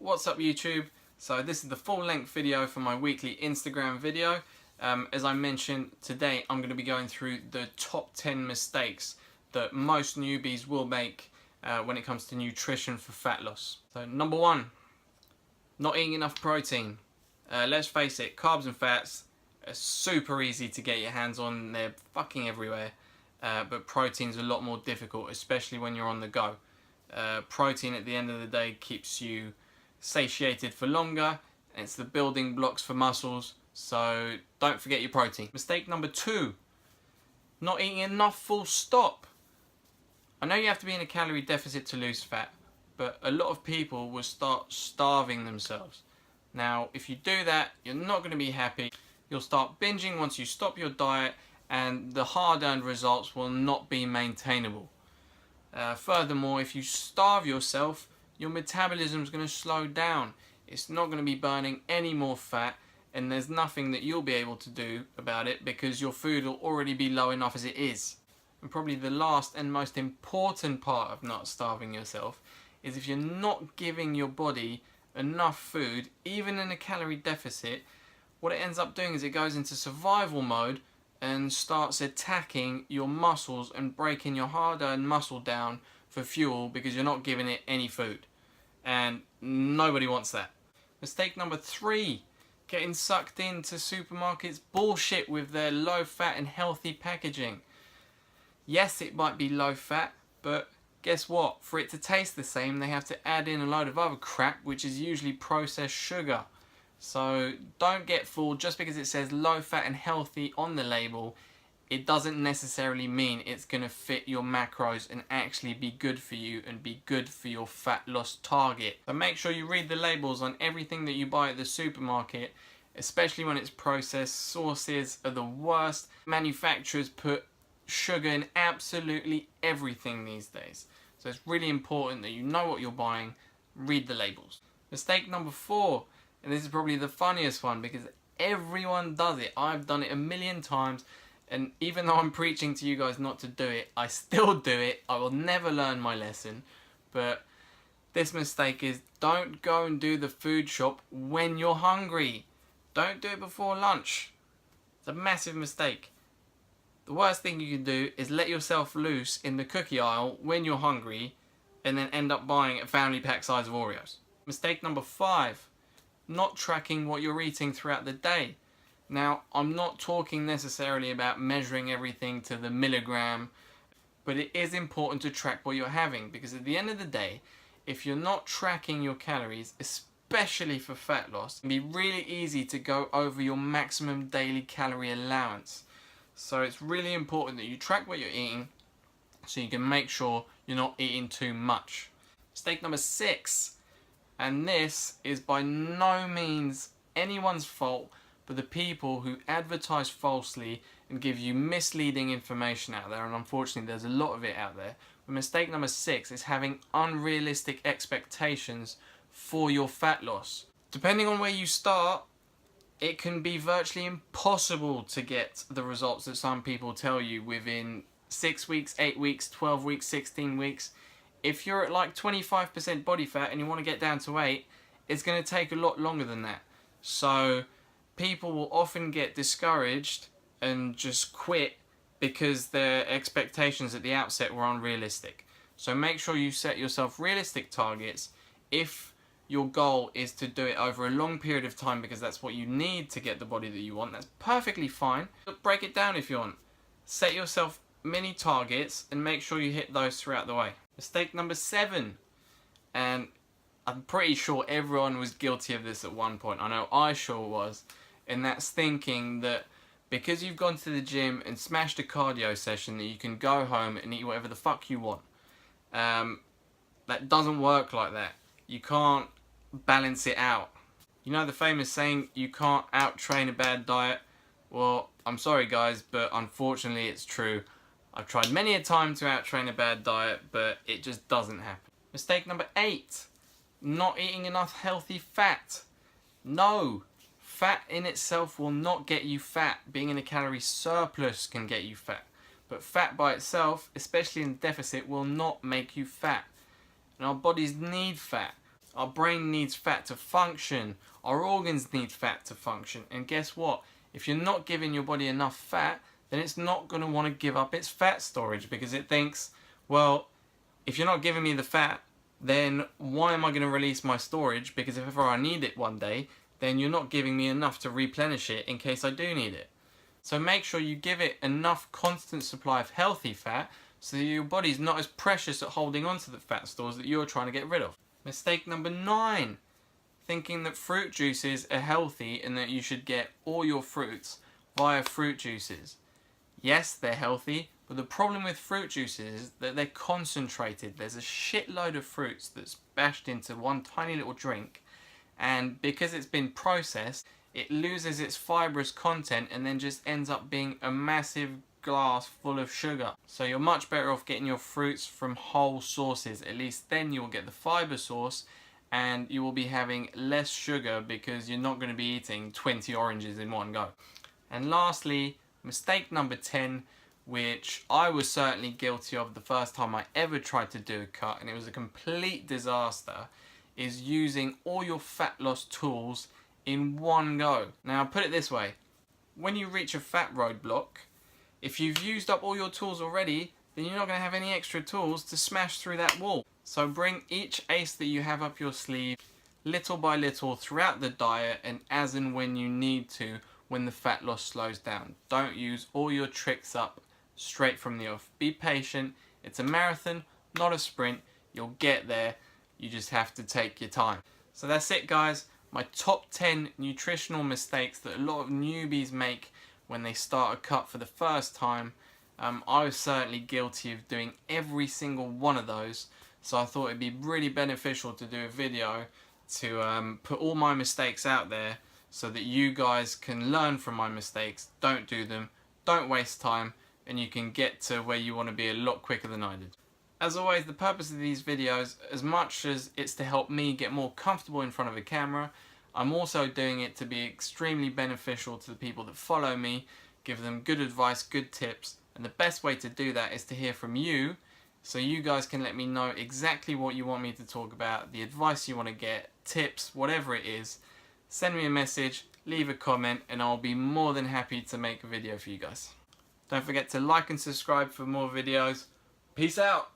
What's up YouTube? So this is the full length video for my weekly Instagram video. As I mentioned, today I'm going to be going through the top 10 mistakes that most newbies will make when it comes to nutrition for fat loss. So number 1, not eating enough protein. Let's face it, carbs and fats are super easy to get your hands on, they're fucking everywhere. But protein's a lot more difficult, especially when you're on the go. Protein at the end of the day keeps you satiated for longer, and it's the building blocks for muscles, so don't forget your protein. Mistake number 2, not eating enough full stop. I know you have to be in a calorie deficit to lose fat, but a lot of people will start starving themselves. Now if you do that, you're not going to be happy. You'll start binging once you stop your diet, and the hard-earned results will not be maintainable. Furthermore, if you starve yourself, your metabolism is going to slow down. It's not going to be burning any more fat, and there's nothing that you'll be able to do about it because your food will already be low enough as it is. And probably the last and most important part of not starving yourself is if you're not giving your body enough food, even in a calorie deficit, what it ends up doing is it goes into survival mode and starts attacking your muscles and breaking your hard-earned muscle down for fuel because you're not giving it any food. And nobody wants that. Mistake number 3, getting sucked into supermarkets bullshit with their low fat and healthy packaging. Yes, it might be low fat, but guess what? For it to taste the same, they have to add in a load of other crap, which is usually processed sugar. So don't get fooled. Just because it says low fat and healthy on the label, it doesn't necessarily mean it's going to fit your macros and actually be good for you and be good for your fat loss target. So make sure you read the labels on everything that you buy at the supermarket, especially when it's processed. Sources are the worst. Manufacturers put sugar in absolutely everything these days. So it's really important that you know what you're buying, read the labels. Mistake number 4, and this is probably the funniest one because everyone does it. I've done it a million times. And even though I'm preaching to you guys not to do it, I still do it. I will never learn my lesson. But this mistake is don't go and do the food shop when you're hungry. Don't do it before lunch. It's a massive mistake. The worst thing you can do is let yourself loose in the cookie aisle when you're hungry and then end up buying a family pack size of Oreos. Mistake number 5, not tracking what you're eating throughout the day. Now, I'm not talking necessarily about measuring everything to the milligram, but it is important to track what you're having because at the end of the day, if you're not tracking your calories, especially for fat loss, it can be really easy to go over your maximum daily calorie allowance. So it's really important that you track what you're eating so you can make sure you're not eating too much. Mistake number 6, and this is by no means anyone's fault, but the people who advertise falsely and give you misleading information out there, and unfortunately there's a lot of it out there. But mistake number 6 is having unrealistic expectations for your fat loss. Depending on where you start, it can be virtually impossible to get the results that some people tell you within 6 weeks, 8 weeks, 12 weeks, 16 weeks. If you're at like 25% body fat and you want to get down to 8, it's going to take a lot longer than that. So people will often get discouraged and just quit because their expectations at the outset were unrealistic. So make sure you set yourself realistic targets. If your goal is to do it over a long period of time because that's what you need to get the body that you want, that's perfectly fine. But break it down if you want. Set yourself mini targets and make sure you hit those throughout the way. Mistake number 7, and I'm pretty sure everyone was guilty of this at one point. I know I sure was. And that's thinking that because you've gone to the gym and smashed a cardio session that you can go home and eat whatever the fuck you want. That doesn't work like that. You can't balance it out. You know the famous saying, you can't out-train a bad diet? Well, I'm sorry guys, but unfortunately it's true. I've tried many a time to out-train a bad diet, but it just doesn't happen. Mistake number 8, not eating enough healthy fat. No. Fat in itself will not get you fat. Being in a calorie surplus can get you fat. But fat by itself, especially in deficit, will not make you fat. And our bodies need fat. Our brain needs fat to function. Our organs need fat to function. And guess what? If you're not giving your body enough fat, then it's not going to want to give up its fat storage, because it thinks, well, if you're not giving me the fat, then why am I going to release my storage? Because if ever I need it one day, then you're not giving me enough to replenish it in case I do need it. So make sure you give it enough constant supply of healthy fat so that your body's not as precious at holding on to the fat stores that you're trying to get rid of. Mistake number 9. Thinking that fruit juices are healthy and that you should get all your fruits via fruit juices. Yes, they're healthy, but the problem with fruit juices is that they're concentrated. There's a shitload of fruits that's bashed into one tiny little drink, and because it's been processed, it loses its fibrous content and then just ends up being a massive glass full of sugar. So you're much better off getting your fruits from whole sources. At least then you'll get the fiber source and you will be having less sugar, because you're not going to be eating 20 oranges in one go. And lastly, mistake number 10, which I was certainly guilty of the first time I ever tried to do a cut, and it was a complete disaster, is using all your fat loss tools in one go. Now, put it this way, when you reach a fat roadblock, if you've used up all your tools already, then you're not going to have any extra tools to smash through that wall. So bring each ace that you have up your sleeve little by little throughout the diet, and as and when you need to when the fat loss slows down. Don't use all your tricks up straight from the off. Be patient. It's a marathon, not a sprint. You'll get there. You just have to take your time. So that's it, guys. My top 10 nutritional mistakes that a lot of newbies make when they start a cut for the first time. I was certainly guilty of doing every single one of those, so I thought it'd be really beneficial to do a video to put all my mistakes out there so that you guys can learn from my mistakes, don't do them, don't waste time, and you can get to where you want to be a lot quicker than I did. As always, the purpose of these videos, as much as it's to help me get more comfortable in front of a camera, I'm also doing it to be extremely beneficial to the people that follow me, give them good advice, good tips, and the best way to do that is to hear from you, so you guys can let me know exactly what you want me to talk about, the advice you want to get, tips, whatever it is. Send me a message, leave a comment, and I'll be more than happy to make a video for you guys. Don't forget to like and subscribe for more videos. Peace out!